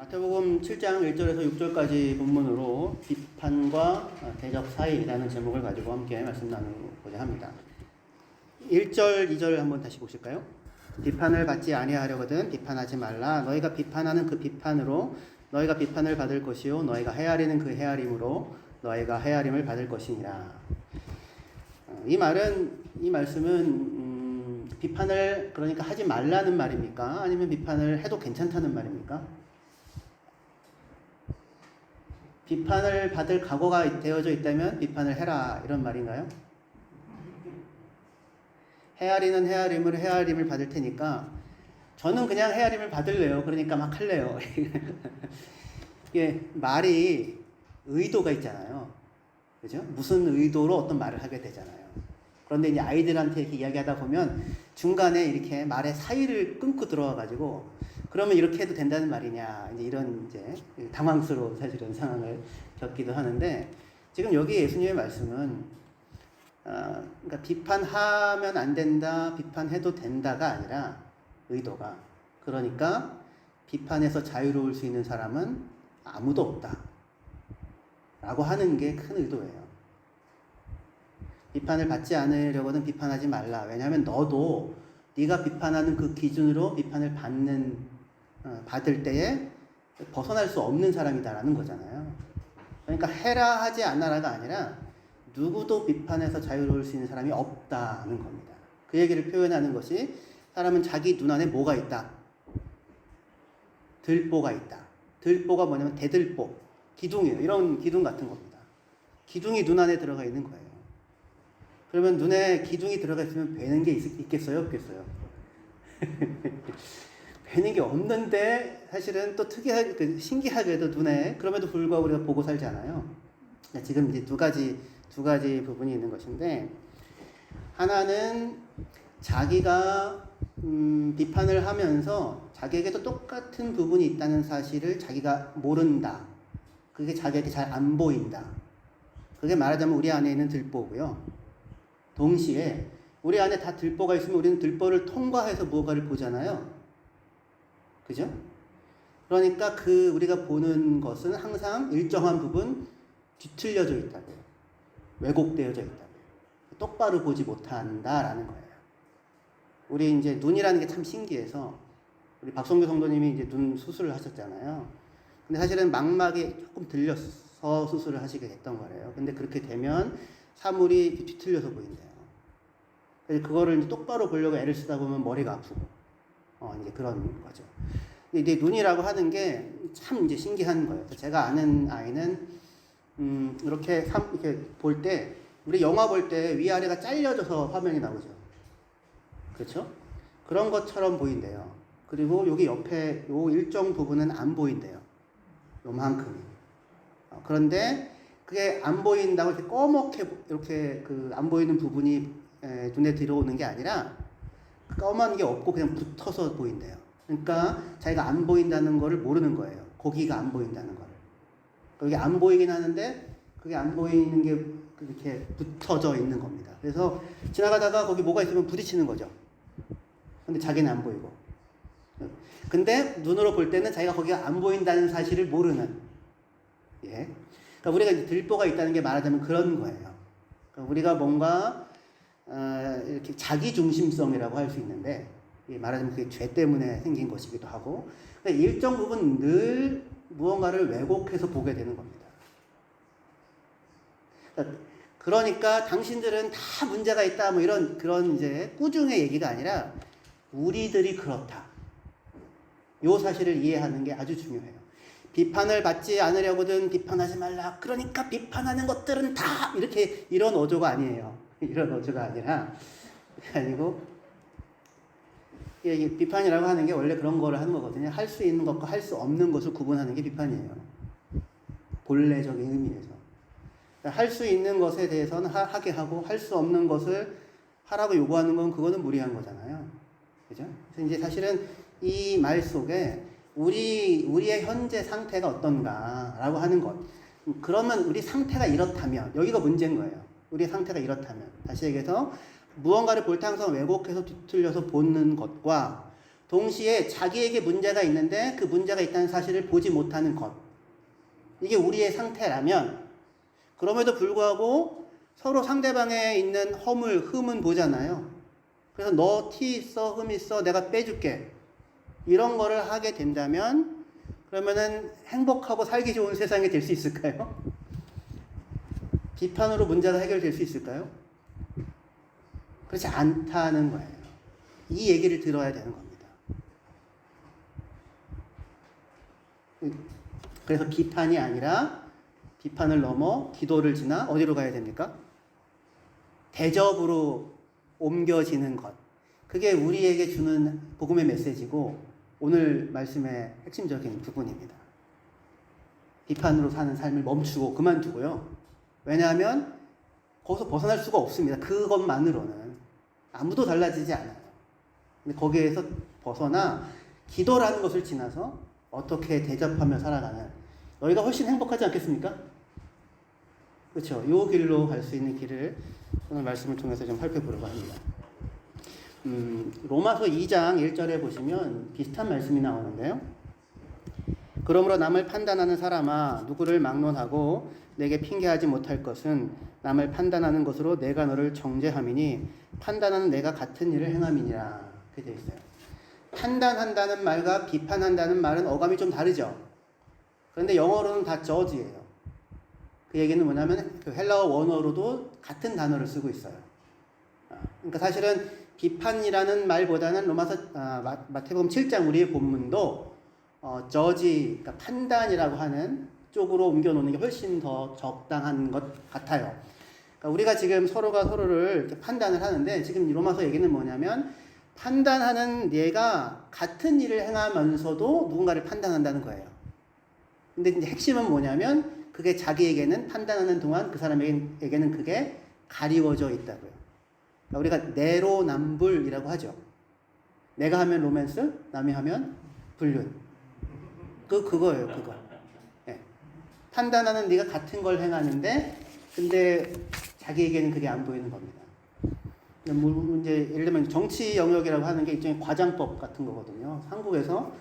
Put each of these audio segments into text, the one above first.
마태복음 7장 1절에서 6절까지 본문으로 비판과 대적 사이라는 제목을 가지고 함께 말씀 나누고자 합니다. 1절, 2절 한번 다시 보실까요? 비판을 받지 아니하려거든 비판하지 말라. 너희가 비판하는 그 비판으로 너희가 비판을 받을 것이요 너희가 헤아리는 그 헤아림으로 너희가 헤아림을 받을 것이니라. 이 말씀은 비판을 그러니까 하지 말라는 말입니까? 아니면 비판을 해도 괜찮다는 말입니까? 비판을 받을 각오가 되어져 있다면 비판을 해라 이런 말인가요? 헤아리는 헤아림으로 헤아림을 받을 테니까 저는 그냥 헤아림을 받을래요. 그러니까 막 할래요. 이게 말이 의도가 있잖아요. 그죠? 무슨 의도로 어떤 말을 하게 되잖아요. 그런데 이제 아이들한테 이렇게 이야기하다 보면 중간에 이렇게 말의 사이를 끊고 들어와가지고 그러면 이렇게 해도 된다는 말이냐 이제 이런 이제 당황스러운 사실은 상황을 겪기도 하는데 지금 여기 예수님의 말씀은 그러니까 비판하면 안 된다, 비판해도 된다가 아니라 의도가 그러니까 비판에서 자유로울 수 있는 사람은 아무도 없다 라고 하는 게 큰 의도예요. 비판을 받지 않으려고는 비판하지 말라. 왜냐하면 너도 네가 비판하는 그 기준으로 비판을 받을 때에 벗어날 수 없는 사람이다라는 거잖아요. 그러니까 해라 하지 않아라가 아니라 누구도 비판에서 자유로울 수 있는 사람이 없다는 겁니다. 그 얘기를 표현하는 것이 사람은 자기 눈 안에 뭐가 있다? 들보가 있다. 들보가 뭐냐면 대들보, 기둥이에요. 이런 기둥 같은 겁니다. 기둥이 눈 안에 들어가 있는 거예요. 그러면 눈에 기둥이 들어가 있으면 뵈는 게 있겠어요? 없겠어요? 뵈는 게 없는데 사실은 또 신기하게도 눈에 그럼에도 불구하고 우리가 보고 살잖아요. 지금 이제 두 가지 부분이 있는 것인데 하나는 자기가 비판을 하면서 자기에게도 똑같은 부분이 있다는 사실을 자기가 모른다. 그게 자기에게 잘 안 보인다. 그게 말하자면 우리 안에 있는 들보고요. 동시에 우리 안에 다 들보가 있으면 우리는 들보를 통과해서 무언가를 보잖아요. 그죠? 그러니까 우리가 보는 것은 항상 일정한 부분 뒤틀려져 있다고요. 왜곡되어져 있다고요. 똑바로 보지 못한다라는 거예요. 우리 이제 눈이라는 게 참 신기해서 우리 박성규 성도님이 이제 눈 수술을 하셨잖아요. 근데 사실은 망막이 조금 들려서 수술을 하시게 됐던 거래요. 근데 그렇게 되면 사물이 뒤틀려서 보인대요. 그래서 그거를 이제 똑바로 보려고 애를 쓰다 보면 머리가 아프고, 이제 그런 거죠. 근데 이제 눈이라고 하는 게 참 이제 신기한 거예요. 제가 아는 아이는, 이렇게 볼 때, 우리 영화 볼 때 위아래가 잘려져서 화면이 나오죠. 그렇죠? 그런 것처럼 보인대요. 그리고 여기 옆에 요 일정 부분은 안 보인대요. 요만큼이. 그런데 그게 안 보인다고 이렇게 꺼멓게 이렇게 안 보이는 부분이 눈에 들어오는 게 아니라 검은 게 없고 그냥 붙어서 보인대요. 그러니까 자기가 안 보인다는 거를 모르는 거예요. 거기가 안 보인다는 거를. 그게 안 보이긴 하는데 그게 안 보이는 게 이렇게 붙어져 있는 겁니다. 그래서 지나가다가 거기 뭐가 있으면 부딪히는 거죠. 근데 자기는 안 보이고. 근데 눈으로 볼 때는 자기가 거기가 안 보인다는 사실을 모르는. 예. 그러니까 우리가 이제 들보가 있다는 게 말하자면 그런 거예요. 그러니까 우리가 뭔가 이렇게 자기 중심성이라고 할 수 있는데 말하자면 그게 죄 때문에 생긴 것이기도 하고 그러니까 일정 부분 늘 무언가를 왜곡해서 보게 되는 겁니다. 그러니까 당신들은 다 문제가 있다 뭐 그런 이제 꾸중의 얘기가 아니라 우리들이 그렇다. 요 사실을 이해하는 게 아주 중요해요. 비판을 받지 않으려거든 비판하지 말라. 그러니까 비판하는 것들은 다 이런 어조가 아니에요. 이런 어조가 아니고 비판이라고 하는 게 원래 그런 거를 하는 거거든요. 할 수 있는 것과 할 수 없는 것을 구분하는 게 비판이에요. 본래적인 의미에서. 할 수 있는 것에 대해서는 하게 하고 할 수 없는 것을 하라고 요구하는 건 그거는 무리한 거잖아요. 그죠? 그래서 이제 사실은 이 말 속에 우리의 현재 상태가 어떤가라고 하는 것. 그러면 우리 상태가 이렇다면, 여기가 문제인 거예요. 우리의 상태가 이렇다면. 다시 얘기해서, 무언가를 볼 때 항상 왜곡해서 뒤틀려서 보는 것과 동시에 자기에게 문제가 있는데 그 문제가 있다는 사실을 보지 못하는 것. 이게 우리의 상태라면 그럼에도 불구하고 서로 상대방에 있는 허물, 흠은 보잖아요. 그래서 너 티 있어, 흠 있어, 내가 빼줄게. 이런 거를 하게 된다면 그러면은 행복하고 살기 좋은 세상이 될 수 있을까요? 비판으로 문제가 해결될 수 있을까요? 그렇지 않다는 거예요. 이 얘기를 들어야 되는 겁니다. 그래서 비판이 아니라 비판을 넘어 기도를 지나 어디로 가야 됩니까? 대접으로 옮겨지는 것. 그게 우리에게 주는 복음의 메시지고 오늘 말씀의 핵심적인 부분입니다. 비판으로 사는 삶을 멈추고 그만두고요. 왜냐하면 거기서 벗어날 수가 없습니다. 그것만으로는 아무도 달라지지 않아요. 근데 거기에서 벗어나 기도라는 것을 지나서 어떻게 대접하며 살아가는 너희가 훨씬 행복하지 않겠습니까? 그렇죠. 이 길로 갈 수 있는 길을 오늘 말씀을 통해서 좀 살펴보려고 합니다. 로마서 2장 1절에 보시면 비슷한 말씀이 나오는데요. 그러므로 남을 판단하는 사람아 누구를 막론하고 내게 핑계하지 못할 것은 남을 판단하는 것으로 내가 너를 정죄함이니 판단하는 내가 같은 일을 행함이니라. 그렇게 되어 있어요. 판단한다는 말과 비판한다는 말은 어감이 좀 다르죠. 그런데 영어로는 다 judge예요. 그 얘기는 뭐냐면 그 헬라어 원어로도 같은 단어를 쓰고 있어요. 그러니까 사실은 비판이라는 말보다는 마태복음 7장 우리의 본문도 judge, 그러니까 판단이라고 하는 쪽으로 옮겨놓는 게 훨씬 더 적당한 것 같아요. 그러니까 우리가 지금 서로가 서로를 이렇게 판단을 하는데 지금 이 로마서 얘기는 뭐냐면 판단하는 얘가 같은 일을 행하면서도 누군가를 판단한다는 거예요. 근데 이제 핵심은 뭐냐면 그게 자기에게는 판단하는 동안 그 사람에게는 그게 가리워져 있다고요. 그러니까 우리가 내로남불이라고 하죠. 내가 하면 로맨스, 남이 하면 불륜. 그거예요, 그거. 네. 판단하는 네가 같은 걸 행하는데 근데 자기에게는 그게 안 보이는 겁니다. 이제 예를 들면 정치 영역이라고 하는 게 일종의 과장법 같은 거거든요. 한국에서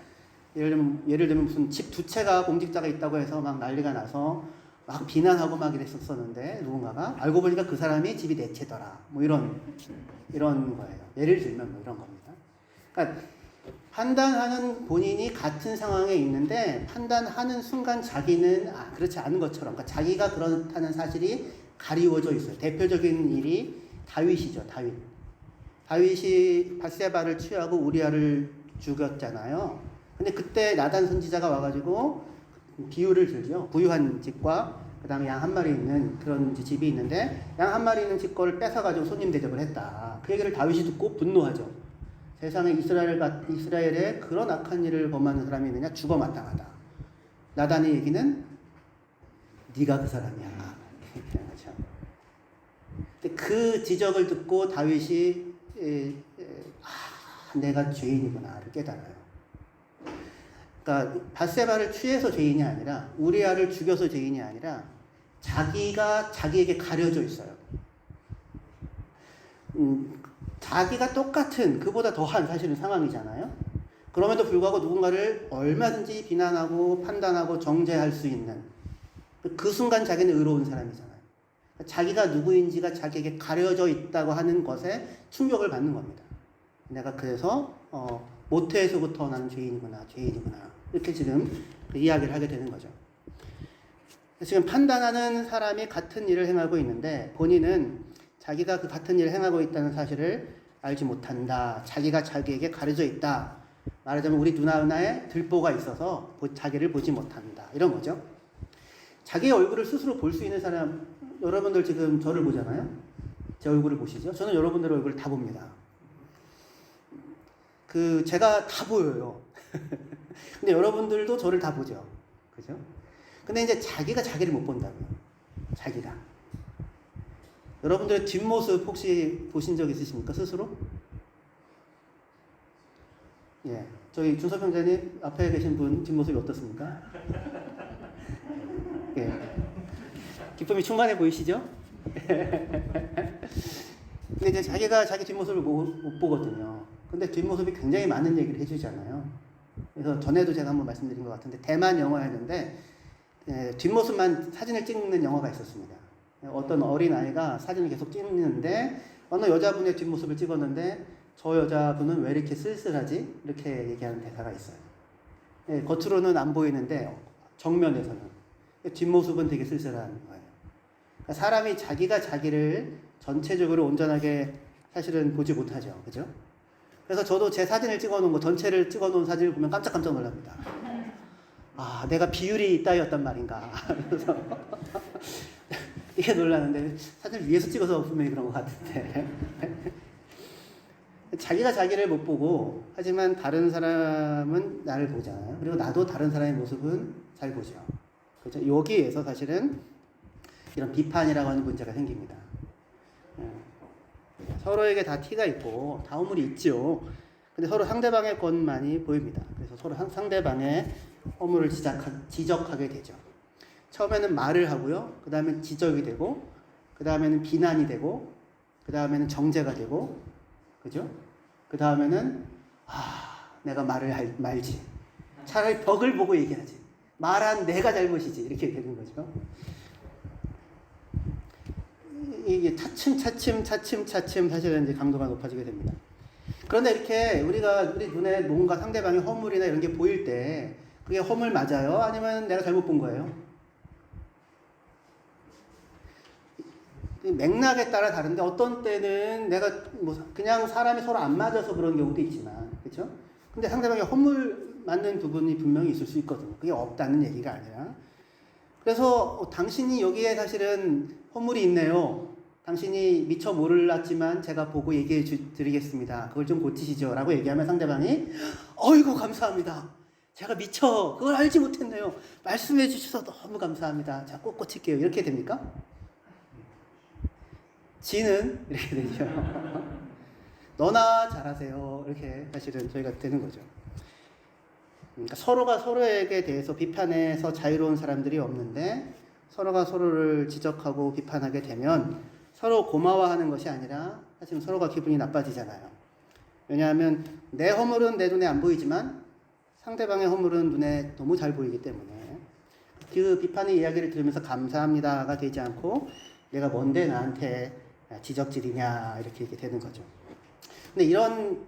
예를 들면 무슨 집 두 채가 공직자가 있다고 해서 막 난리가 나서 막 비난하고 막 이랬었었는데 누군가가 알고 보니까 그 사람이 집이 네 채더라. 뭐 이런 거예요. 예를 들면 뭐 이런 겁니다. 그러니까 판단하는 본인이 같은 상황에 있는데 판단하는 순간 자기는 그렇지 않은 것처럼 그러니까 자기가 그렇다는 사실이 가리워져 있어요. 대표적인 일이 다윗이죠. 다윗이 밧세바를 취하고 우리아를 죽였잖아요. 근데 그때 나단 선지자가 와가지고 비유를 들죠. 부유한 집과 그 다음에 양 한 마리 있는 그런 집이 있는데 양 한 마리 있는 집 거를 뺏어가지고 손님 대접을 했다. 그 얘기를 다윗이 듣고 분노하죠. 세상에 이스라엘에 그런 악한 일을 범하는 사람이 있느냐? 죽어 마땅하다. 나단의 얘기는 네가 그 사람이야. 그렇죠. 근데 그 지적을 듣고 다윗이 내가 죄인이구나를 깨달아요. 그러니까 밧세바를 취해서 죄인이 아니라 우리아를 죽여서 죄인이 아니라 자기가 자기에게 가려져 있어요. 자기가 똑같은 그보다 더한 사실은 상황이잖아요. 그럼에도 불구하고 누군가를 얼마든지 비난하고 판단하고 정죄할 수 있는 그 순간 자기는 의로운 사람이잖아요. 자기가 누구인지가 자기에게 가려져 있다고 하는 것에 충격을 받는 겁니다. 내가 그래서 모태에서부터 나는 죄인이구나 이렇게 지금 이야기를 하게 되는 거죠. 지금 판단하는 사람이 같은 일을 행하고 있는데 본인은 자기가 그 같은 일을 행하고 있다는 사실을 알지 못한다. 자기가 자기에게 가려져 있다. 말하자면 우리 눈 하나에 들보가 있어서 자기를 보지 못한다. 이런 거죠. 자기의 얼굴을 스스로 볼 수 있는 사람, 여러분들 지금 저를 보잖아요. 제 얼굴을 보시죠. 저는 여러분들의 얼굴을 다 봅니다. 제가 다 보여요. 근데 여러분들도 저를 다 보죠. 그죠? 근데 이제 자기가 자기를 못 본다고요. 자기가. 여러분들의 뒷모습 혹시 보신 적 있으십니까? 스스로? 예. 저희 준섭 형제님 앞에 계신 분 뒷모습이 어떻습니까? 예. 기쁨이 충만해 보이시죠? 근데 이제 자기가 자기 뒷모습을 못 보거든요. 근데 뒷모습이 굉장히 많은 얘기를 해주잖아요. 그래서 전에도 제가 한번 말씀드린 것 같은데 대만 영화였는데 뒷모습만 사진을 찍는 영화가 있었습니다. 어떤 어린아이가 사진을 계속 찍는데 어느 여자분의 뒷모습을 찍었는데 저 여자분은 왜 이렇게 쓸쓸하지? 이렇게 얘기하는 대사가 있어요. 겉으로는 안 보이는데 정면에서는 뒷모습은 되게 쓸쓸한 거예요. 그러니까 사람이 자기가 자기를 전체적으로 온전하게 사실은 보지 못하죠. 그죠? 그래서 저도 제 사진을 찍어놓은 거 전체를 찍어놓은 사진을 보면 깜짝깜짝 놀랍니다. 아, 내가 비율이 이따였단 말인가. 그래서 이게 놀라는데 사진을 위에서 찍어서 분명히 그런 것 같은데 자기가 자기를 못 보고 하지만 다른 사람은 나를 보잖아요. 그리고 나도 다른 사람의 모습은 잘 보죠. 그렇죠? 여기에서 사실은 이런 비판이라고 하는 문제가 생깁니다. 서로에게 다 티가 있고 다 허물이 있죠. 근데 서로 상대방의 것만이 보입니다. 그래서 서로 상대방의 허물을 지적하게 되죠. 처음에는 말을 하고요. 그 다음에 지적이 되고, 그 다음에는 비난이 되고, 그 다음에는 정죄가 되고, 그죠? 그 다음에는 내가 말을 말지. 차라리 벽을 보고 얘기하지. 말한 내가 잘못이지. 이렇게 되는 거죠. 이게 차츰 사실은 이제 강도가 높아지게 됩니다. 그런데 이렇게 우리 눈에 뭔가 상대방의 허물이나 이런 게 보일 때 그게 허물 맞아요? 아니면 내가 잘못 본 거예요? 맥락에 따라 다른데 어떤 때는 내가 그냥 사람이 서로 안 맞아서 그런 경우도 있지만, 그렇죠? 근데 상대방의 허물 맞는 부분이 분명히 있을 수 있거든요. 그게 없다는 얘기가 아니라. 그래서 당신이 여기에 사실은 허물이 있네요. 당신이 미처 몰랐지만 제가 보고 얘기해 드리겠습니다. 그걸 좀 고치시죠. 라고 얘기하면 상대방이 어이구 감사합니다. 제가 미처 그걸 알지 못했네요. 말씀해 주셔서 너무 감사합니다. 자, 꼭 고칠게요. 이렇게 됩니까? 지는 이렇게 되죠. 너나 잘하세요. 이렇게 사실은 저희가 되는 거죠. 그러니까 서로가 서로에게 대해서 비판해서 자유로운 사람들이 없는데 서로가 서로를 지적하고 비판하게 되면 서로 고마워하는 것이 아니라 사실은 서로가 기분이 나빠지잖아요. 왜냐하면 내 허물은 내 눈에 안 보이지만 상대방의 허물은 눈에 너무 잘 보이기 때문에 그 비판의 이야기를 들으면서 감사합니다가 되지 않고 내가 뭔데 나한테 지적질이냐 이렇게 되는 거죠. 근데 이런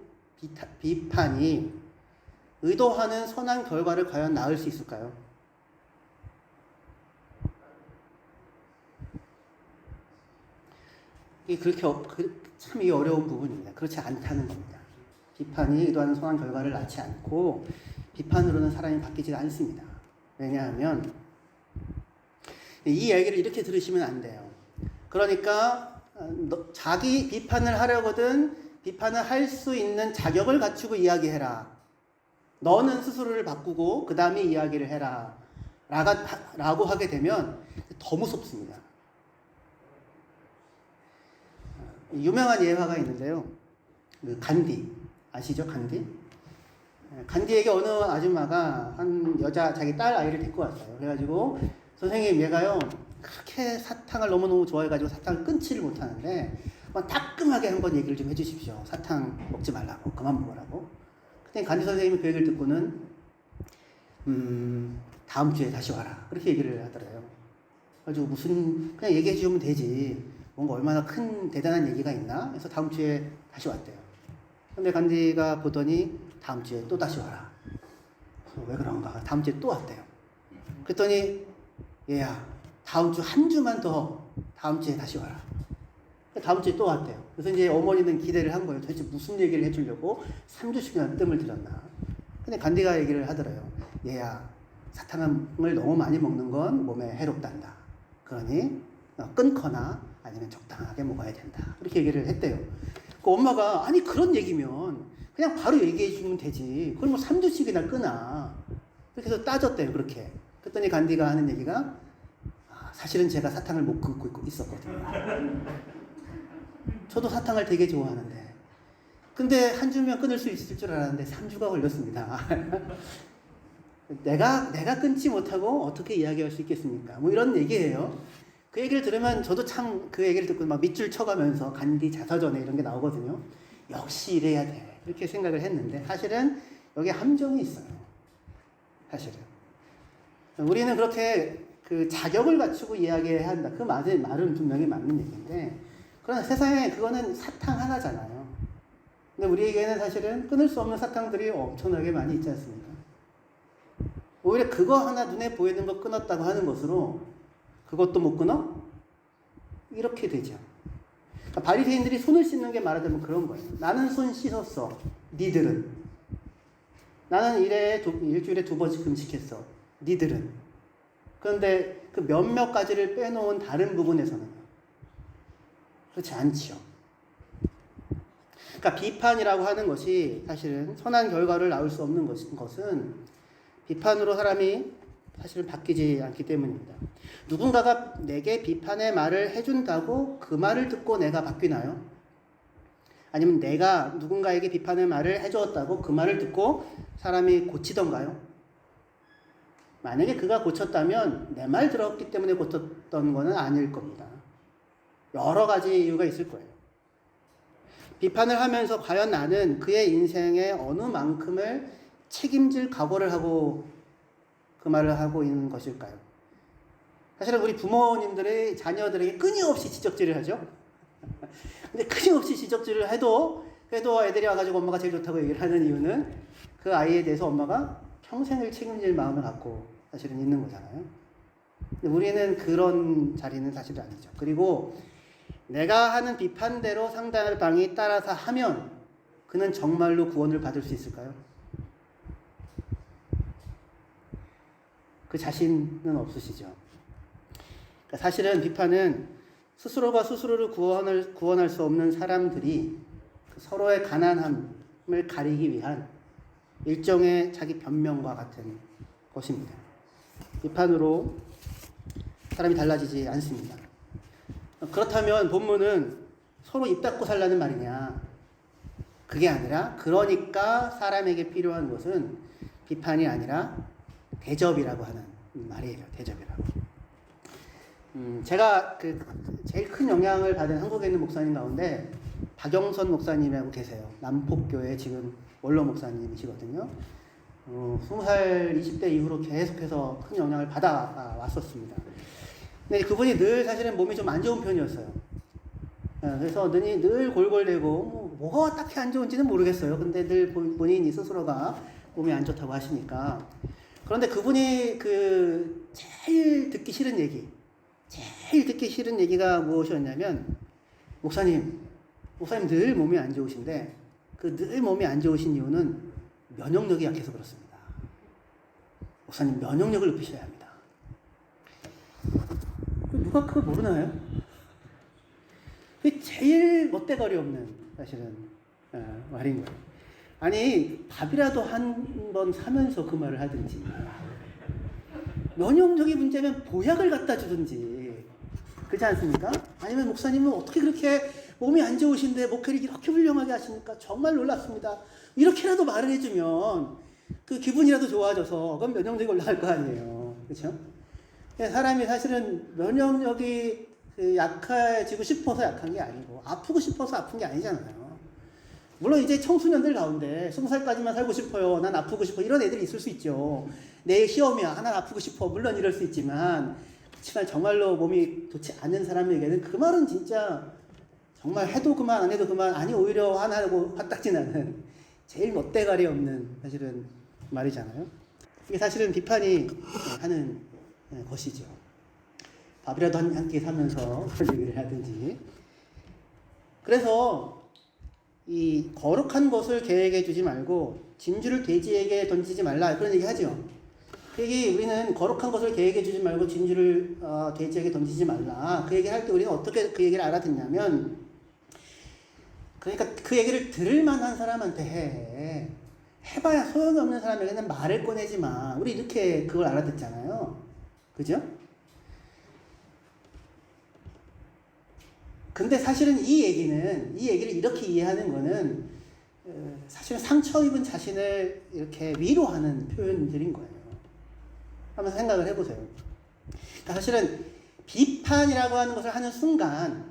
비판이 의도하는 선한 결과를 과연 낳을 수 있을까요? 이게 참 이게 어려운 부분입니다. 그렇지 않다는 겁니다. 비판이 의도하는 선한 결과를 낳지 않고 비판으로는 사람이 바뀌지 않습니다. 왜냐하면 이 얘기를 이렇게 들으시면 안 돼요. 그러니까 자기 비판을 하려거든 비판을 할 수 있는 자격을 갖추고 이야기해라. 너는 스스로를 바꾸고 그 다음에 이야기를 해라. 라고 하게 되면 더 무섭습니다. 유명한 예화가 있는데요. 간디 아시죠? 간디? 간디에게 어느 아줌마가 한 여자 자기 딸 아이를 데리고 왔어요. 그래가지고 선생님 얘가요 그렇게 사탕을 너무너무 좋아해가지고 사탕을 끊지를 못하는데 따끔하게 한번 얘기를 좀 해주십시오. 사탕 먹지 말라고 그만 먹으라고. 그때 간디 선생님이 그 얘기를 듣고는 다음 주에 다시 와라 그렇게 얘기를 하더래요. 그래가지고 그냥 얘기해 주면 되지 뭔가 얼마나 큰 대단한 얘기가 있나 해서 다음 주에 다시 왔대요. 근데 간디가 보더니 다음 주에 또 다시 와라. 왜 그런가? 다음 주에 또 왔대요. 그랬더니 얘야 다음 주 한 주만 더 다음 주에 다시 와라. 다음 주에 또 왔대요. 그래서 이제 어머니는 기대를 한 거예요. 도대체 무슨 얘기를 해주려고 3주씩이나 뜸을 들였나. 근데 간디가 얘기를 하더래요. 얘야 사탕을 너무 많이 먹는 건 몸에 해롭단다. 그러니 끊거나 아니면 적당하게 먹어야 된다. 그렇게 얘기를 했대요. 그 엄마가 아니 그런 얘기면 그냥 바로 얘기해 주면 되지. 그걸 뭐 3주씩이나 끊어. 그렇게 해서 따졌대요. 그렇게. 그랬더니 간디가 하는 얘기가 사실은 제가 사탕을 못 끊고 있었거든요. 저도 사탕을 되게 좋아하는데 근데 한 주면 끊을 수 있을 줄 알았는데 3주가 걸렸습니다. 내가 끊지 못하고 어떻게 이야기할 수 있겠습니까? 뭐 이런 얘기예요. 그 얘기를 들으면 저도 참 그 얘기를 듣고 막 밑줄 쳐가면서 간디 자서전에 이런 게 나오거든요. 역시 이래야 돼. 이렇게 생각을 했는데 사실은 여기 함정이 있어요. 사실은 우리는 그렇게 그 자격을 갖추고 이야기해야 한다. 그 말은 분명히 맞는 얘기인데, 그러나 세상에 그거는 사탕 하나잖아요. 근데 우리에게는 사실은 끊을 수 없는 사탕들이 엄청나게 많이 있지 않습니까? 오히려 그거 하나 눈에 보이는 거 끊었다고 하는 것으로 그것도 못 끊어? 이렇게 되죠. 그러니까 바리새인들이 손을 씻는 게 말하자면 그런 거예요. 나는 손 씻었어. 니들은. 나는 일주일에 2번씩 금식했어. 니들은. 그런데 그 몇몇 가지를 빼놓은 다른 부분에서는 그렇지 않지요. 그러니까 비판이라고 하는 것이 사실은 선한 결과를 낳을 수 없는 것은 비판으로 사람이 사실은 바뀌지 않기 때문입니다. 누군가가 내게 비판의 말을 해준다고 그 말을 듣고 내가 바뀌나요? 아니면 내가 누군가에게 비판의 말을 해주었다고 그 말을 듣고 사람이 고치던가요? 만약에 그가 고쳤다면 내 말 들었기 때문에 고쳤던 거는 아닐 겁니다. 여러 가지 이유가 있을 거예요. 비판을 하면서 과연 나는 그의 인생의 어느 만큼을 책임질 각오를 하고 그 말을 하고 있는 것일까요? 사실은 우리 부모님들이 자녀들에게 끊임없이 지적질을 하죠. 근데 끊임없이 지적질을 해도 애들이 와가지고 엄마가 제일 좋다고 얘기를 하는 이유는 그 아이에 대해서 엄마가 평생을 책임질 마음을 갖고 사실은 있는 거잖아요. 근데 우리는 그런 자리는 사실 아니죠. 그리고 내가 하는 비판대로 상대방이 따라서 하면 그는 정말로 구원을 받을 수 있을까요? 그 자신은 없으시죠. 그러니까 사실은 비판은 스스로가 스스로를 구원할 수 없는 사람들이 서로의 가난함을 가리기 위한 일종의 자기 변명과 같은 것입니다. 비판으로 사람이 달라지지 않습니다. 그렇다면 본문은 서로 입 닫고 살라는 말이냐? 그게 아니라 그러니까 사람에게 필요한 것은 비판이 아니라 대접이라고 하는 말이에요. 대접이라고. 제가 제일 큰 영향을 받은 한국에 있는 목사님 가운데 박영선 목사님이라고 계세요. 남폭교회 지금 원로 목사님이시거든요. 20살, 20대 이후로 계속해서 큰 영향을 받아 왔었습니다. 근데 그분이 늘 사실은 몸이 좀 안 좋은 편이었어요. 그래서 늘 골골대고 뭐가 딱히 안 좋은지는 모르겠어요. 근데 늘 본인이 스스로가 몸이 안 좋다고 하시니까. 그런데 그분이 제일 듣기 싫은 얘기가 무엇이었냐면, 목사님 늘 몸이 안 좋으신데 늘 몸이 안 좋으신 이유는 면역력이 약해서 그렇습니다. 목사님 면역력을 높이셔야 합니다. 누가 그걸 모르나요? 그게 제일 멋대가리 없는 사실은 말인 거예요. 아니 밥이라도 한 번 사면서 그 말을 하든지, 면역력이 문제면 보약을 갖다 주든지, 그렇지 않습니까? 아니면 목사님은 어떻게 그렇게 몸이 안 좋으신데 목회를 이렇게 훌륭하게 하시니까 정말 놀랍습니다. 이렇게라도 말을 해주면 그 기분이라도 좋아져서 그건 면역력이 올라갈 거 아니에요. 그렇죠? 사람이 사실은 면역력이 약해지고 싶어서 약한 게 아니고 아프고 싶어서 아픈 게 아니잖아요. 물론 이제 청소년들 가운데 20살까지만 살고 싶어요. 난 아프고 싶어. 이런 애들이 있을 수 있죠. 내일 시험이야. 난 아프고 싶어. 물론 이럴 수 있지만, 그렇지만 정말로 몸이 좋지 않은 사람에게는 그 말은 진짜 정말 해도 그만 안 해도 그만, 아니 오히려 화나고 화딱지나는 제일 멋대가리 없는 사실은 말이잖아요. 이게 사실은 비판이 하는 것이죠. 밥이라도 한 끼 사면서 그런 얘기를 하든지. 그래서 이 거룩한 것을 계획해 주지 말고 진주를 돼지에게 던지지 말라, 그런 얘기 하죠. 그 얘기, 우리는 거룩한 것을 계획해 주지 말고 진주를 돼지에게 던지지 말라, 그 얘기를 할 때 우리는 어떻게 그 얘기를 알아듣냐면, 그러니까 그 얘기를 들을 만한 사람한테 해봐야 소용이 없는 사람에게는 말을 꺼내지 마, 우리 이렇게 그걸 알아듣잖아요. 그죠? 근데 사실은 이 얘기를 이렇게 이해하는 거는 사실은 상처 입은 자신을 이렇게 위로하는 표현들인 거예요. 한번 생각을 해보세요. 그러니까 사실은 비판이라고 하는 것을 하는 순간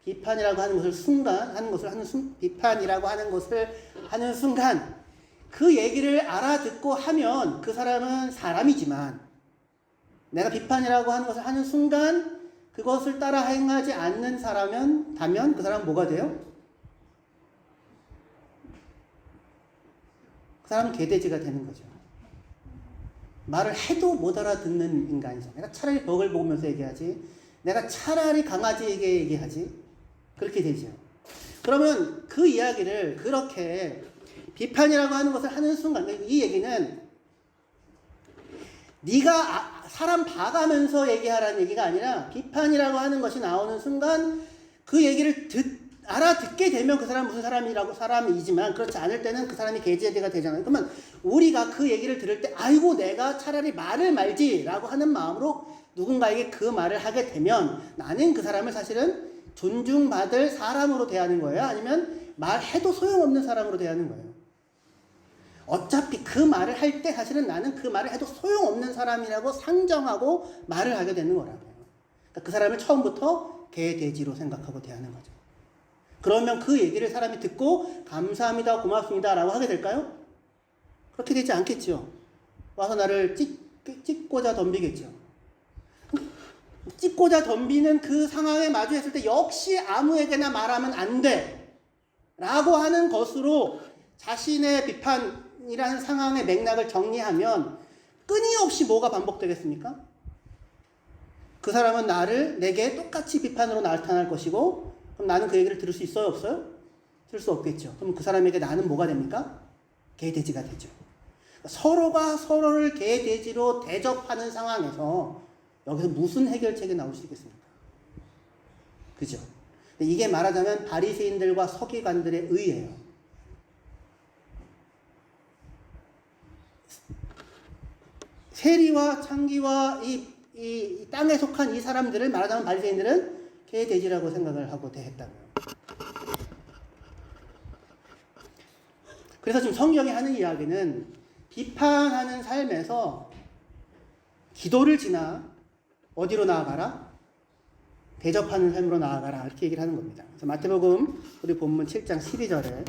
비판이라고 하는 것을 비판이라고 하는 것을 하는 순간 그 얘기를 알아듣고 하면 그 사람은 사람이지만 내가 비판이라고 하는 것을 하는 순간 그것을 따라 행하지 않는 사람이면 그 사람은 뭐가 돼요? 그 사람은 개돼지가 되는 거죠. 말을 해도 못 알아듣는 인간이죠. 내가 차라리 벽을 보면서 얘기하지. 내가 차라리 강아지에게 얘기하지. 그렇게 되죠. 그러면 그 이야기를 그렇게 비판이라고 하는 것을 하는 순간, 이 얘기는 네가 사람 봐가면서 얘기하라는 얘기가 아니라 비판이라고 하는 것이 나오는 순간 그 얘기를 알아듣게 되면 그 사람은 무슨 사람이지만 그렇지 않을 때는 그 사람이 개제가 되잖아요. 그러면 우리가 그 얘기를 들을 때 아이고 내가 차라리 말을 말지라고 하는 마음으로 누군가에게 그 말을 하게 되면 나는 그 사람을 사실은 존중받을 사람으로 대하는 거예요? 아니면 말해도 소용없는 사람으로 대하는 거예요? 어차피 그 말을 할 때 사실은 나는 그 말을 해도 소용없는 사람이라고 상정하고 말을 하게 되는 거라고요. 그러니까 그 사람을 처음부터 개돼지로 생각하고 대하는 거죠. 그러면 그 얘기를 사람이 듣고 감사합니다, 고맙습니다 라고 하게 될까요? 그렇게 되지 않겠죠. 와서 나를 찍고자 덤비겠죠. 찍고자 덤비는 그 상황에 마주했을 때 역시 아무에게나 말하면 안 돼 라고 하는 것으로 자신의 비판이라는 상황의 맥락을 정리하면 끊임없이 뭐가 반복되겠습니까? 그 사람은 내게 똑같이 비판으로 나타날 것이고 그럼 나는 그 얘기를 들을 수 있어요? 없어요? 들을 수 없겠죠. 그럼 그 사람에게 나는 뭐가 됩니까? 개돼지가 되죠. 서로가 서로를 개돼지로 대접하는 상황에서 여기서 무슨 해결책이 나올 수 있겠습니까? 그죠? 이게 말하자면 바리새인들과 서기관들의 의예요. 세리와 창기와 이 땅에 속한 이 사람들을 말하자면 바리새인들은 개돼지라고 생각을 하고 대했다고요. 그래서 지금 성경이 하는 이야기는 비판하는 삶에서 기도를 지나 어디로 나아가라? 대접하는 삶으로 나아가라. 이렇게 얘기를 하는 겁니다. 그래서 마태복음 우리 본문 7장 12절에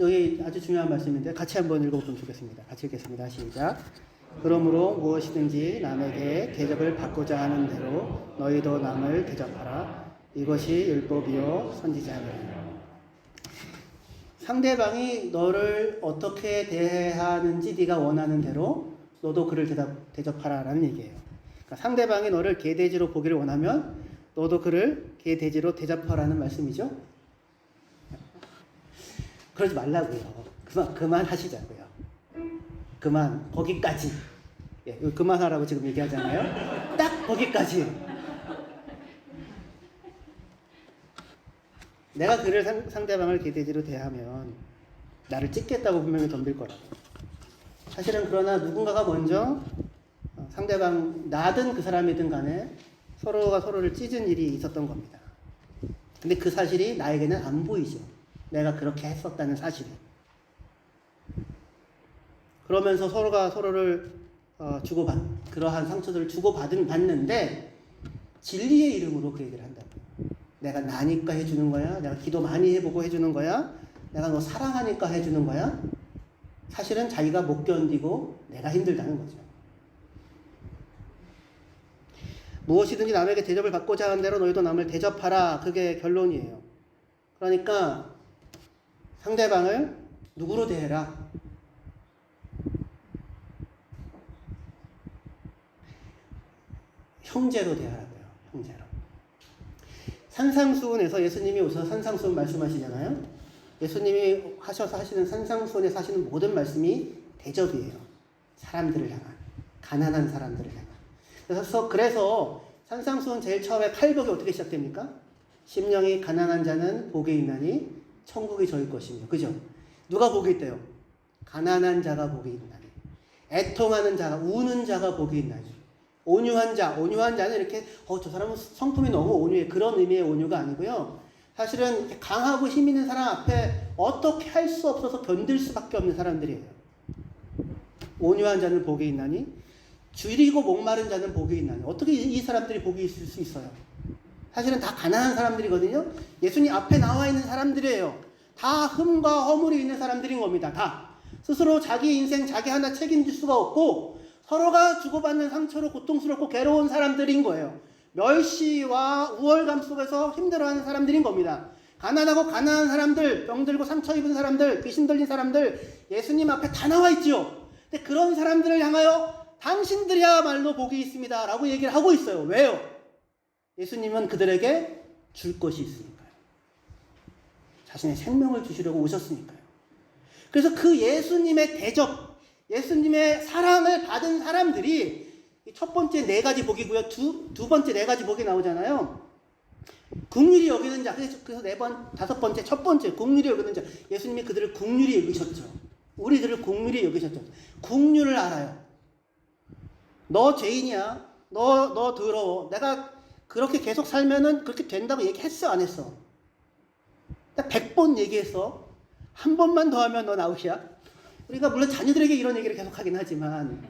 여기 아주 중요한 말씀인데 같이 한번 읽어보면 좋겠습니다. 같이 읽겠습니다. 시작. 그러므로 무엇이든지 남에게 대접을 받고자 하는 대로 너희도 남을 대접하라. 이것이 율법이요 선지자니라. 상대방이 너를 어떻게 대하는지 네가 원하는 대로 너도 그를 대접하라라는 얘기예요. 그러니까 상대방이 너를 개돼지로 보기를 원하면 너도 그를 개돼지로 대접하라는 말씀이죠. 그러지 말라고요. 그만 하시자고요. 거기까지. 예, 그만하라고 지금 얘기하잖아요. 딱 거기까지. 내가 그를 상대방을 개돼지로 대하면 나를 찢겠다고 분명히 덤빌 거라고. 사실은 그러나 누군가가 먼저 상대방 나든 그 사람이든 간에 서로가 서로를 찢은 일이 있었던 겁니다. 근데 그 사실이 나에게는 안 보이죠. 내가 그렇게 했었다는 사실이. 그러면서 서로가 서로를 그러한 상처들을 주고받는데 진리의 이름으로 그 얘기를 한다고요. 내가 나니까 해주는 거야? 내가 기도 많이 해보고 해주는 거야? 내가 너 사랑하니까 해주는 거야? 사실은 자기가 못 견디고 내가 힘들다는 거죠. 무엇이든지 남에게 대접을 받고자 하는 대로 너희도 남을 대접하라. 그게 결론이에요. 그러니까 상대방을 누구로 대해라? 형제로 대하라고요. 형제로. 산상수훈에서 예수님이 오셔서 산상수훈 말씀하시잖아요. 예수님이 하셔서 하시는 산상수훈에서 하시는 모든 말씀이 대접이에요. 사람들을 향한, 가난한 사람들을 향한. 그래서 산상수훈 제일 처음에 팔복이 어떻게 시작됩니까? 심령이 가난한 자는 복이 있나니 천국이 저희 것이며. 그죠? 누가 복이 있대요? 가난한 자가 복이 있나니. 애통하는 자가, 우는 자가 복이 있나니. 온유한 자는 이렇게 저 사람은 성품이 너무 온유해. 그런 의미의 온유가 아니고요. 사실은 강하고 힘 있는 사람 앞에 어떻게 할 수 없어서 견딜 수밖에 없는 사람들이에요. 온유한 자는 복이 있나니. 줄이고 목마른 자는 복이 있나니. 어떻게 이 사람들이 복이 있을 수 있어요? 사실은 다 가난한 사람들이거든요. 예수님 앞에 나와 있는 사람들이에요. 다 흠과 허물이 있는 사람들인 겁니다. 다. 스스로 자기 인생 자기 하나 책임질 수가 없고 서로가 주고받는 상처로 고통스럽고 괴로운 사람들인 거예요. 멸시와 우월감 속에서 힘들어하는 사람들인 겁니다. 가난하고 가난한 사람들, 병들고 상처 입은 사람들, 귀신 들린 사람들 예수님 앞에 다 나와 있죠. 근데 그런 사람들을 향하여 당신들이야말로 복이 있습니다 라고 얘기를 하고 있어요. 왜요? 예수님은 그들에게 줄 것이 있으니까요. 자신의 생명을 주시려고 오셨으니까요. 그래서 그 예수님의 대접, 예수님의 사랑을 받은 사람들이 첫 번째 네 가지 복이고요. 두 번째 네 가지 복이 나오잖아요. 긍휼히 여기는 자, 그래서 네 번, 다섯 번째, 첫 번째 긍휼히 여기는 자. 예수님이 그들을 긍휼히 여기셨죠. 우리들을 긍휼히 여기셨죠. 긍휼을 알아요. 너 죄인이야. 너 더러워. 내가 그렇게 계속 살면은 그렇게 된다고 얘기했어, 안 했어? 나 100번 얘기했어. 한 번만 더 하면 넌 아웃이야. 우리가 물론 자녀들에게 이런 얘기를 계속 하긴 하지만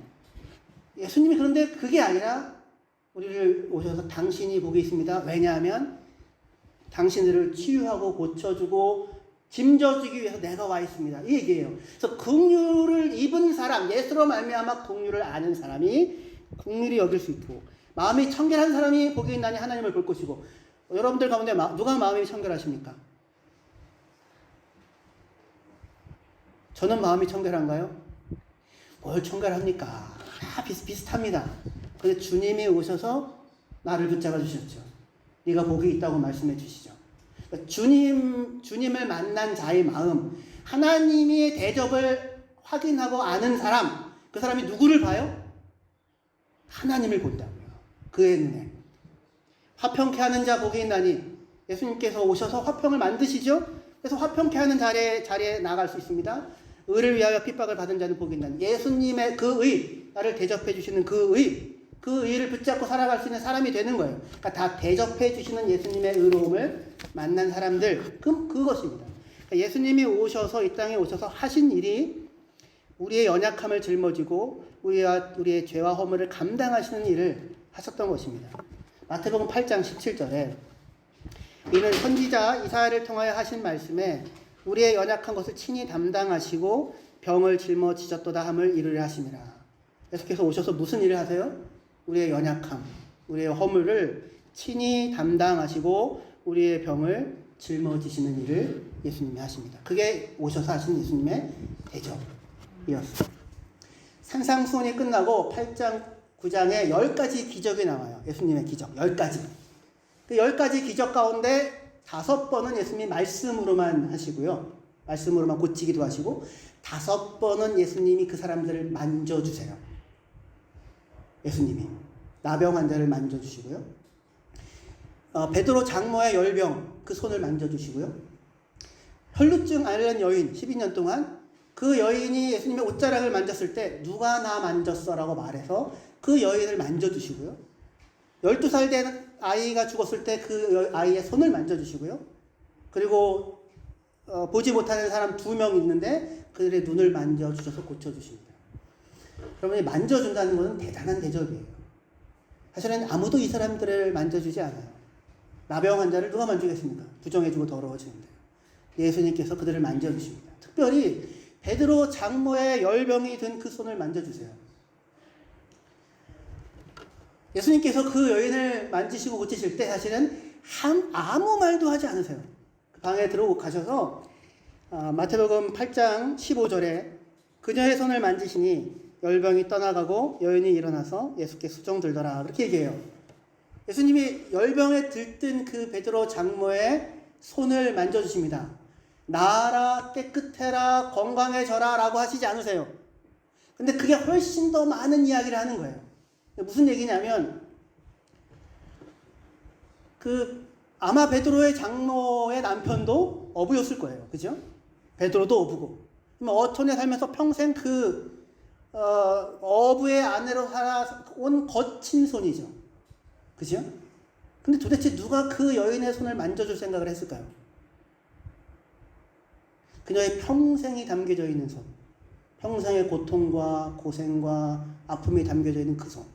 예수님이 그런데 그게 아니라 우리를 오셔서 당신이 복이 있습니다. 왜냐하면 당신들을 치유하고 고쳐주고 짐져주기 위해서 내가 와 있습니다. 이 얘기예요. 그래서 긍휼을 입은 사람, 예수로 말미암아 긍휼을 아는 사람이 긍휼히 여길 수 있고 마음이 청결한 사람이 복이 있나니 하나님을 볼 것이고 여러분들 가운데 누가 마음이 청결하십니까? 저는 마음이 청결한가요? 뭘 청결합니까? 다 비슷비슷합니다. 근데 주님이 오셔서 나를 붙잡아 주셨죠. 네가 복이 있다고 말씀해 주시죠. 그러니까 주님을 만난 자의 마음, 하나님의 대접을 확인하고 아는 사람, 그 사람이 누구를 봐요? 하나님을 본다고요. 그의 눈에. 화평케 하는 자 복이 있나니 예수님께서 오셔서 화평을 만드시죠. 그래서 화평케 하는 자리에 나갈 수 있습니다. 의를 위하여 핍박을 받은 자는 복이 있나니 예수님의 그 의, 나를 대접해 주시는 그 의를 붙잡고 살아갈 수 있는 사람이 되는 거예요. 그러니까 다 대접해 주시는 예수님의 의로움을 만난 사람들, 그것입니다. 그러니까 예수님이 오셔서 이 땅에 오셔서 하신 일이 우리의 연약함을 짊어지고 우리의 죄와 허물을 감당하시는 일을 하셨던 것입니다. 마태복음 8장 17절에 이는 선지자 이사야를 통하여 하신 말씀에 우리의 연약한 것을 친히 담당하시고 병을 짊어지셨도다 함을 이루려 하심이라. 계속해서 오셔서 무슨 일을 하세요? 우리의 연약함, 우리의 허물을 친히 담당하시고 우리의 병을 짊어지시는 일을 예수님이 하십니다. 그게 오셔서 하신 예수님의 대접이었어요. 산상수훈이 끝나고 8장, 9장에 10가지 기적이 나와요. 예수님의 기적, 10가지. 그 10가지 기적 가운데 5번은 예수님이 말씀으로만 하시고요. 말씀으로만 고치기도 하시고 5번은 예수님이 그 사람들을 만져주세요. 예수님이 나병 환자를 만져주시고요. 베드로 장모의 열병 그 손을 만져주시고요. 혈루증 앓는 여인 12년 동안 그 여인이 예수님의 옷자락을 만졌을 때 누가 나 만졌어? 라고 말해서 그 여인을 만져주시고요. 12살 된 아이가 죽었을 때 그 아이의 손을 만져주시고요. 그리고 보지 못하는 사람 2명 있는데 그들의 눈을 만져주셔서 고쳐주십니다. 여러분이 만져준다는 것은 대단한 대접이에요. 사실은 아무도 이 사람들을 만져주지 않아요. 나병 환자를 누가 만지겠습니까? 부정해주고 더러워지는데 예수님께서 그들을 만져주십니다. 특별히 베드로 장모의 열병이 든 그 손을 만져주세요. 예수님께서 그 여인을 만지시고 고치실 때 사실은 아무 말도 하지 않으세요. 그 방에 들어가셔서 마태복음 8장 15절에 그녀의 손을 만지시니 열병이 떠나가고 여인이 일어나서 예수께 수종 들더라. 그렇게 얘기해요. 예수님이 열병에 들뜬 그 베드로 장모의 손을 만져주십니다. 나아라, 깨끗해라, 건강해져라 라고 하시지 않으세요. 근데 그게 훨씬 더 많은 이야기를 하는 거예요. 무슨 얘기냐면 아마 베드로의 장모의 남편도 어부였을 거예요. 그죠? 베드로도 어부고. 어촌에 살면서 평생 어부의 아내로 살아온 거친 손이죠. 그죠? 근데 도대체 누가 그 여인의 손을 만져줄 생각을 했을까요? 그녀의 평생이 담겨져 있는 손. 평생의 고통과 고생과 아픔이 담겨져 있는 그 손.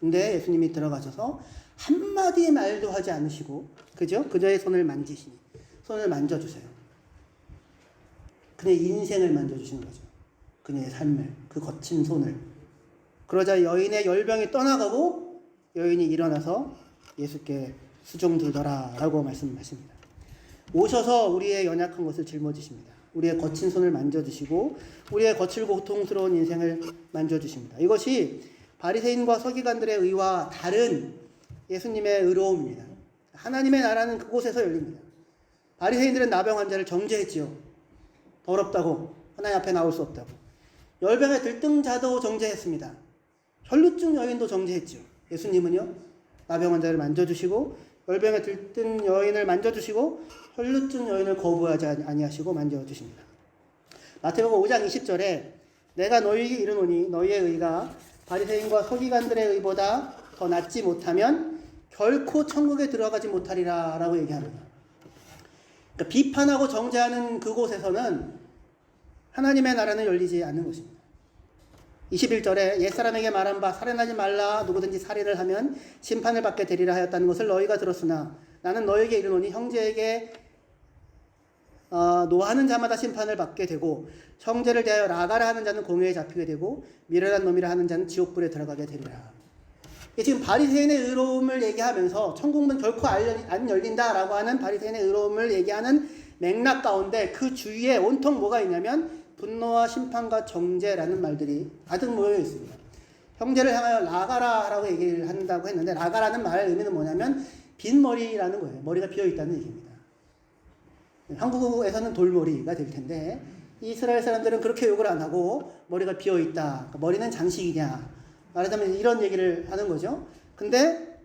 근데 예수님이 들어가셔서 한마디 말도 하지 않으시고, 그죠? 그녀의 손을 만지시니, 손을 만져주세요. 그녀의 인생을 만져주시는 거죠. 그녀의 삶을, 그 거친 손을. 그러자 여인의 열병이 떠나가고 여인이 일어나서 예수께 수종들더라 라고 말씀하십니다. 오셔서 우리의 연약한 것을 짊어지십니다. 우리의 거친 손을 만져주시고 우리의 거칠고 고통스러운 인생을 만져주십니다. 이것이 바리새인과 서기관들의 의와 다른 예수님의 의로움입니다. 하나님의 나라는 그곳에서 열립니다. 바리새인들은 나병 환자를 정죄했지요. 더럽다고, 하나님 앞에 나올 수 없다고. 열병에 들뜬 자도 정죄했습니다. 혈루증 여인도 정죄했지요. 예수님은요, 나병 환자를 만져주시고 열병에 들뜬 여인을 만져주시고 혈루증 여인을 거부하지 아니하시고 만져주십니다. 마태복음 5장 20절에 내가 너희에게 이르노니 너희의 의가 바리새인과 서기관들의 의보다 더 낫지 못하면 결코 천국에 들어가지 못하리라 라고 얘기합니다. 그러니까 비판하고 정죄하는 그곳에서는 하나님의 나라는 열리지 않는 것입니다. 21절에 옛사람에게 말한 바 살인하지 말라 누구든지 살인을 하면 심판을 받게 되리라 하였다는 것을 너희가 들었으나 나는 너희에게 이르노니 형제에게 노하는 자마다 심판을 받게 되고 형제를 대하여 라가라 하는 자는 공회에 잡히게 되고 미련한 놈이라 하는 자는 지옥불에 들어가게 되리라. 지금 바리새인의 의로움을 얘기하면서 천국문 결코 안 열린다라고 하는 바리새인의 의로움을 얘기하는 맥락 가운데 그 주위에 온통 뭐가 있냐면 분노와 심판과 정죄라는 말들이 가득 모여 있습니다. 형제를 향하여 라가라라고 얘기를 한다고 했는데 라가라는 말의 의미는 뭐냐면 빈 머리라는 거예요. 머리가 비어 있다는 얘기입니다. 한국에서는 돌머리가 될 텐데 이스라엘 사람들은 그렇게 욕을 안 하고 머리가 비어 있다. 그러니까 머리는 장식이냐. 말하자면 이런 얘기를 하는 거죠. 근데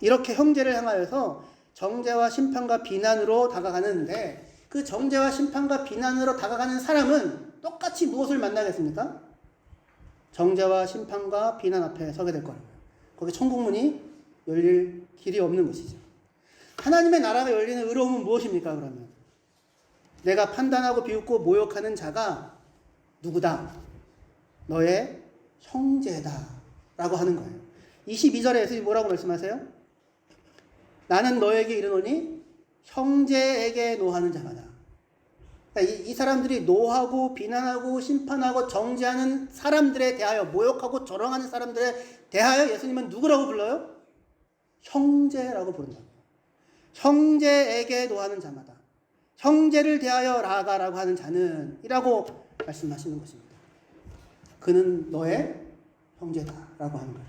이렇게 형제를 향하여서 정죄와 심판과 비난으로 다가가는데 그 정죄와 심판과 비난으로 다가가는 사람은 똑같이 무엇을 만나겠습니까? 정죄와 심판과 비난 앞에 서게 될 거라고요. 거기 천국문이 열릴 길이 없는 것이죠. 하나님의 나라가 열리는 의로움은 무엇입니까? 그러면 내가 판단하고 비웃고 모욕하는 자가 누구다? 너의 형제다 라고 하는 거예요. 22절에 예수님이 뭐라고 말씀하세요? 나는 너에게 이르노니 형제에게 노하는 자마다. 그러니까 이 사람들이 노하고 비난하고 심판하고 정죄하는 사람들에 대하여 모욕하고 조롱하는 사람들에 대하여 예수님은 누구라고 불러요? 형제라고 부른다. 형제에게 노하는 자마다. 형제를 대하여 라가라고 하는 자는 이라고 말씀하시는 것입니다. 그는 너의 형제다라고 하는 거예요.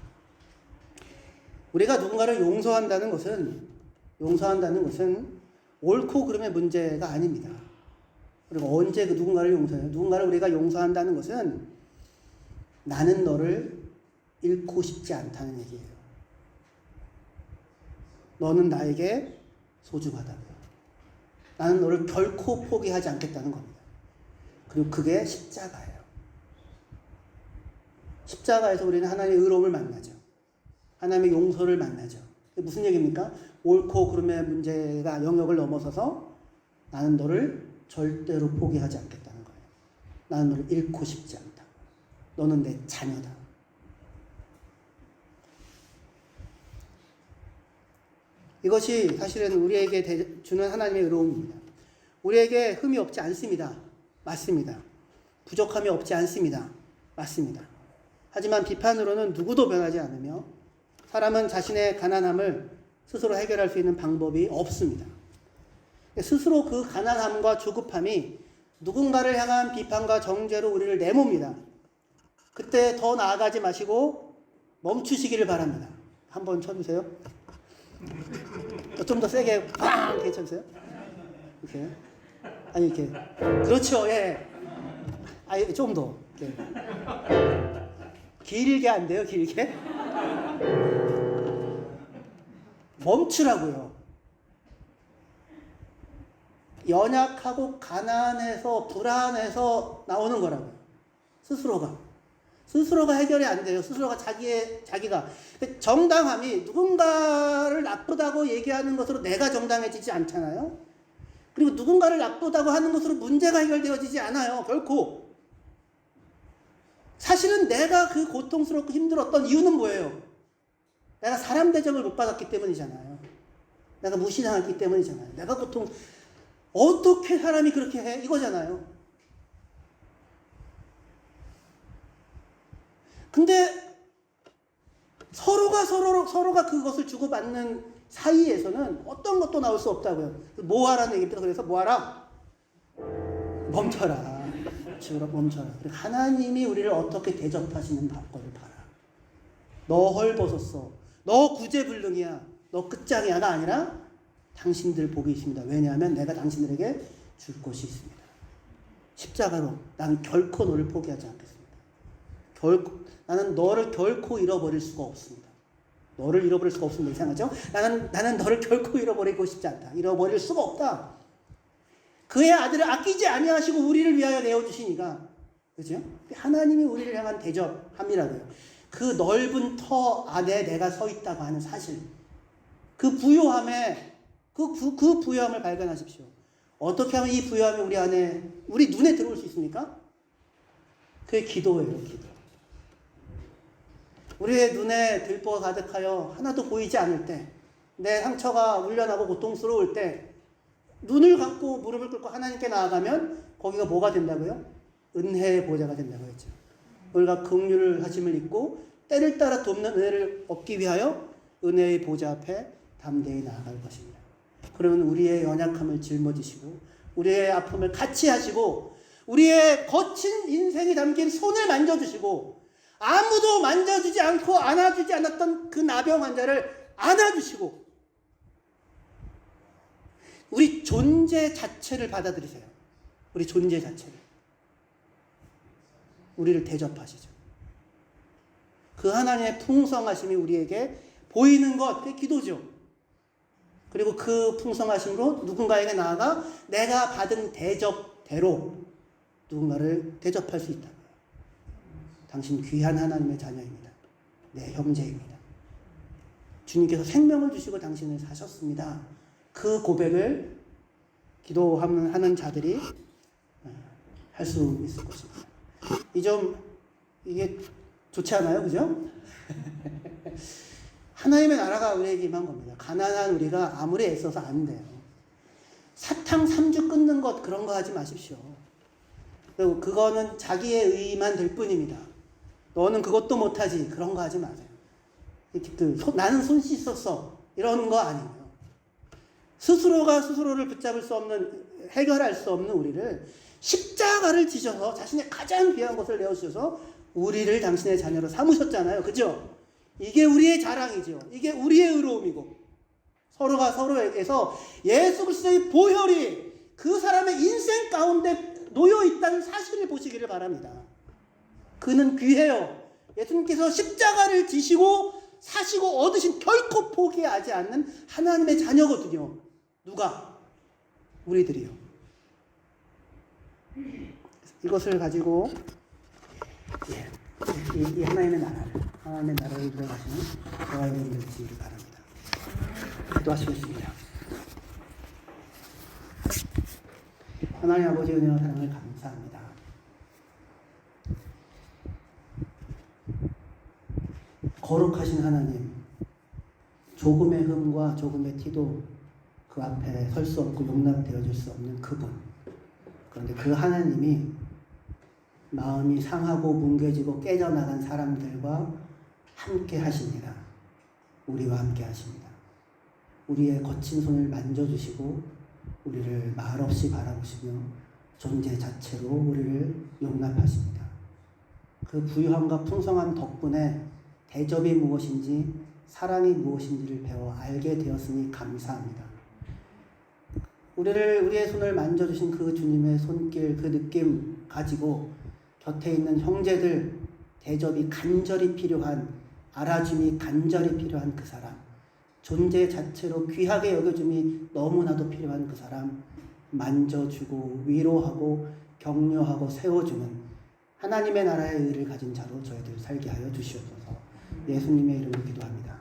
우리가 누군가를 용서한다는 것은 옳고 그름의 문제가 아닙니다. 그리고 언제 그 누군가를 용서해요? 누군가를 우리가 용서한다는 것은 나는 너를 잃고 싶지 않다는 얘기예요. 너는 나에게 소중하다고요. 나는 너를 결코 포기하지 않겠다는 겁니다. 그리고 그게 십자가예요. 십자가에서 우리는 하나님의 의로움을 만나죠. 하나님의 용서를 만나죠. 무슨 얘기입니까? 옳고 그름의 문제가 영역을 넘어서서 나는 너를 절대로 포기하지 않겠다는 거예요. 나는 너를 잃고 싶지 않다. 너는 내 자녀다. 이것이 사실은 우리에게 주는 하나님의 의로움입니다. 우리에게 흠이 없지 않습니다. 맞습니다. 부족함이 없지 않습니다. 맞습니다. 하지만 비판으로는 누구도 변하지 않으며 사람은 자신의 가난함을 스스로 해결할 수 있는 방법이 없습니다. 스스로 그 가난함과 조급함이 누군가를 향한 비판과 정죄로 우리를 내몹니다. 그때 더 나아가지 마시고 멈추시기를 바랍니다. 한번 쳐주세요. 좀 더 세게 팡 이렇게 쳐주세요. 이렇게 아니 이렇게 그렇죠. 예. 아니 좀 더 이렇게. 길게 안 돼요. 길게 멈추라고요. 연약하고 가난해서 불안해서 나오는 거라고요. 스스로가 해결이 안 돼요. 스스로가 자기가 정당함이 누군가를 나쁘다고 얘기하는 것으로 내가 정당해지지 않잖아요. 그리고 누군가를 나쁘다고 하는 것으로 문제가 해결되어지지 않아요. 결코 사실은 내가 그 고통스럽고 힘들었던 이유는 뭐예요? 내가 사람 대접을 못 받았기 때문이잖아요. 내가 무시당했기 때문이잖아요. 내가 어떻게 사람이 그렇게 해? 이거잖아요. 근데 서로가 그것을 주고받는 사이에서는 어떤 것도 나올 수 없다고요. 모아라는 얘기입니다. 그래서 모아라. 멈춰라. 멈춰라. 하나님이 우리를 어떻게 대접하시는 것을 봐라. 너 헐벗었어. 너 구제불능이야. 너 끝장이야가 아니라 당신들 복이 있습니다. 왜냐하면 내가 당신들에게 줄 것이 있습니다. 십자가로 나는 결코 너를 포기하지 않겠습니다. 나는 너를 결코 잃어버릴 수가 없습니다. 너를 잃어버릴 수가 없습니다. 이상하죠? 나는 너를 결코 잃어버리고 싶지 않다. 잃어버릴 수가 없다. 그의 아들을 아끼지 아니하시고 우리를 위하여 내어주시니까, 그죠? 하나님이 우리를 향한 대접함이라고요. 그 넓은 터 안에 내가 서 있다고 하는 사실, 그 부요함에 그 부요함을 발견하십시오. 어떻게 하면 이 부요함이 우리 눈에 들어올 수 있습니까? 그게 기도예요, 기도. 우리의 눈에 들보가 가득하여 하나도 보이지 않을 때, 내 상처가 울려나고 고통스러울 때, 눈을 감고 무릎을 꿇고 하나님께 나아가면 거기가 뭐가 된다고요? 은혜의 보좌가 된다고 했죠. 우리가 긍휼을 하심을 입고 때를 따라 돕는 은혜를 얻기 위하여 은혜의 보좌 앞에 담대히 나아갈 것입니다. 그러면 우리의 연약함을 짊어지시고 우리의 아픔을 같이 하시고 우리의 거친 인생이 담긴 손을 만져주시고 아무도 만져주지 않고 안아주지 않았던 그 나병 환자를 안아주시고 우리 존재 자체를 받아들이세요. 우리 존재 자체를. 우리를 대접하시죠. 그 하나님의 풍성하심이 우리에게 보이는 것, 그게 기도죠. 그리고 그 풍성하심으로 누군가에게 나아가 내가 받은 대접대로 누군가를 대접할 수 있다. 당신 귀한 하나님의 자녀입니다. 내 형제입니다. 주님께서 생명을 주시고 당신을 사셨습니다. 그 고백을 기도하는 자들이 할 수 있을 것입니다. 이게 좋지 않아요? 그죠? 하나님의 나라가 우리에게 임한 겁니다. 가난한 우리가 아무리 애써서 안 돼요. 사탕 3주 끊는 것 그런 거 하지 마십시오. 그리고 그거는 자기의 의만 될 뿐입니다. 너는 그것도 못하지 그런 거 하지 마세요. 나는 손 씻었어 이런 거 아니고요. 스스로가 스스로를 붙잡을 수 없는, 해결할 수 없는 우리를 십자가를 지셔서 자신의 가장 귀한 것을 내어주셔서 우리를 당신의 자녀로 삼으셨잖아요. 그죠? 이게 우리의 자랑이죠. 이게 우리의 의로움이고 서로가 서로에게서 예수 그리스도의 보혈이 그 사람의 인생 가운데 놓여 있다는 사실을 보시기를 바랍니다. 그는 귀해요. 예수님께서 십자가를 지시고 사시고 얻으신 결코 포기하지 않는 하나님의 자녀거든요. 누가? 우리들이요. 이것을 가지고 이 하나님의 나라를 들어가시는 저와 여러분들 되시기를 바랍니다. 기도하시겠습니다. 하나님 아버지 은혜와 사랑을 감사합니다. 거룩하신 하나님, 조금의 흠과 조금의 티도 그 앞에 설 수 없고 용납되어질 수 없는 그분. 그런데 그 하나님이 마음이 상하고 뭉개지고 깨져나간 사람들과 함께 하십니다. 우리와 함께 하십니다. 우리의 거친 손을 만져주시고 우리를 말없이 바라보시며 존재 자체로 우리를 용납하십니다. 그 부유함과 풍성함 덕분에 대접이 무엇인지 사랑이 무엇인지를 배워 알게 되었으니 감사합니다. 우리의 손을 만져주신 그 주님의 손길, 그 느낌 가지고 곁에 있는 형제들 대접이 간절히 필요한, 알아줌이 간절히 필요한 그 사람, 존재 자체로 귀하게 여겨줌이 너무나도 필요한 그 사람 만져주고 위로하고 격려하고 세워주는 하나님의 나라의 의를 가진 자로 저희들 살게 하여 주시옵소서. 예수님의 이름으로 기도합니다.